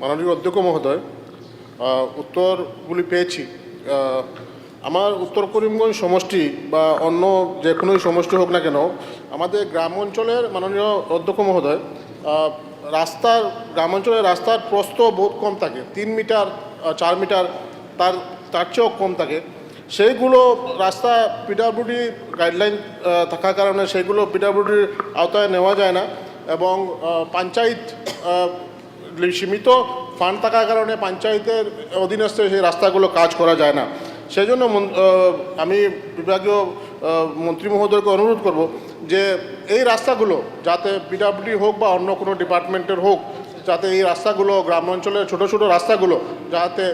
মাননীয় অধ্যক্ষ মহোদয়, উত্তরগুলি পেয়েছি। আমার উত্তর করিমগঞ্জ সমষ্টি বা অন্য যে কোনো সমষ্টি হোক না কেন, আমাদের গ্রাম অঞ্চলের মাননীয় অধ্যক্ষ মহোদয়, গ্রাম অঞ্চলের রাস্তার প্রস্থ বহুত কম থাকে, 3 মিটার 4 মিটার, তার চেয়েও কম থাকে। সেইগুলো রাস্তা পিডব্লিউডি গাইডলাইন থাকার কারণে সেইগুলো পিডব্লিউডির আওতায় নেওয়া যায় না, এবং পঞ্চায়েত সীমিত ফান্ড থাকার কারণে পঞ্চায়েতের অধীনস্থ সেই রাস্তাগুলো কাজ করা যায় না। সেই জন্য আমি বিভাগীয় মন্ত্রী মহোদয়কে অনুরোধ করব যে এই রাস্তাগুলো যাতে পিডব্লিউডি হোক বা অন্য কোনো ডিপার্টমেন্টের হোক, যাতে এই রাস্তাগুলো গ্রাম অঞ্চলের ছোটো ছোটো রাস্তাগুলো যাতে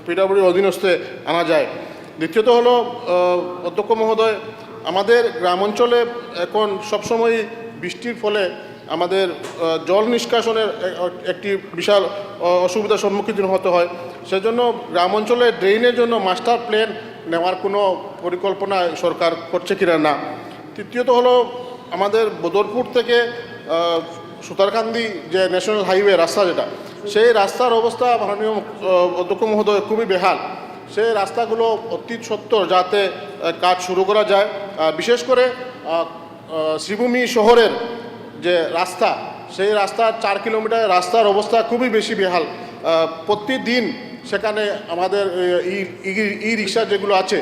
পিডব্লিউডির অধীনস্থে আনা যায়। দ্বিতীয়ত হলো, অধ্যক্ষ মহোদয়, আমাদের গ্রাম অঞ্চলে এখন সবসময় বৃষ্টির ফলে আমাদের জল নিষ্কাশনের একটি বিশাল অসুবিধার সম্মুখীন হতে হয়। সেজন্য গ্রাম অঞ্চলে ড্রেনের জন্য মাস্টার প্ল্যান নেওয়ার কোনো পরিকল্পনা সরকার করছে কিনা না। তৃতীয়ত হলো, আমাদের বদরপুর থেকে সুতারকান্দি যে ন্যাশনাল হাইওয়ে রাস্তা যেটা, সেই রাস্তার অবস্থা মাননীয় অধ্যক্ষ মহোদয় খুবই বেহাল। সেই রাস্তাগুলো অতি সত্বর যাতে কাজ শুরু করা যায়। বিশেষ করে শ্রীভূমি শহরের যে রাস্তা, সেই রাস্তার 4 কিলোমিটার রাস্তার অবস্থা খুবই বেশি বেহাল। প্রতিদিন সেখানে আমাদের ই রিক্সা যেগুলো আছে,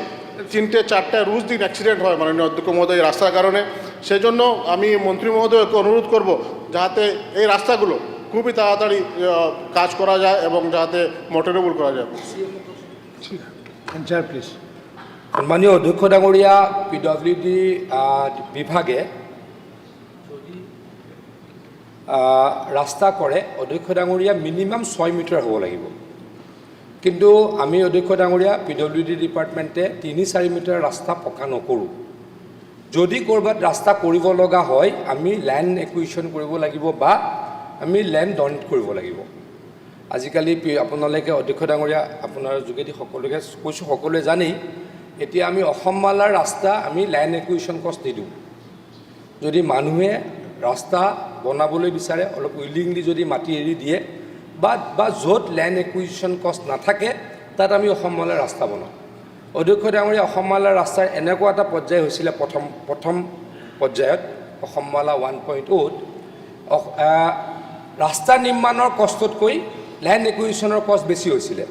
3-4টা রোজ দিন অ্যাক্সিডেন্ট হয় মাননীয় অধ্যক্ষ মহোদয় রাস্তার কারণে। সেজন্য আমি মন্ত্রী মহোদয়কে অনুরোধ করব যাতে এই রাস্তাগুলো খুবই তাড়াতাড়ি কাজ করা যায় এবং যাতে মোটরেবল করা যায়। সম্মানীয় অধ্যক্ষ ডাঙৰীয়া, পিডব্লিউডি বিভাগে ৰাস্তা কৰে, অধ্যক্ষ ডাঙৰীয়া মিনিমাম 6 মিটাৰ হ'ব লাগিব। কিন্তু আমি অধ্যক্ষ ডাঙৰীয়া পিডব্লিউডি ডিপাৰ্টমেণ্টে 3-4 মিটাৰ ৰাস্তা পকা নকৰোঁ। যদি ক'ৰবাত ৰাস্তা কৰিব লগা হয়, আমি লেণ্ড একুইশ্যন কৰিব লাগিব বা আমি লেণ্ড ডনেট কৰিব লাগিব। আজিকালি আপোনালোকে অধ্যক্ষ ডাঙৰীয়া, আপোনাৰ যোগেদি সকলোকে কৈছোঁ, সকলোৱে জানেই, এতিয়া আমি অসমমালাৰ ৰাস্তা আমি লেণ্ড একুইশ্যন কষ্ট নিদিওঁ। যদি মানুহে ৰাস্তা বনাবলৈ বিচাৰে, অলপ উইলিংলি যদি মাটি এৰি দিয়ে বা য'ত লেণ্ড একুইশ্যন কষ্ট নাথাকে তাত আমি অসমমালাৰ ৰাস্তা বনাওঁ। অধ্যক্ষ ডাঙৰীয়া, অসমমালাৰ ৰাস্তাৰ এনেকুৱা এটা পৰ্যায় হৈছিলে, প্ৰথম পৰ্যায়ত অসমমালা 1.0 ৰাস্তা নিৰ্মাণৰ কষ্টতকৈ লেণ্ড একুইশ্যনৰ কষ্ট বেছি হৈছিলে।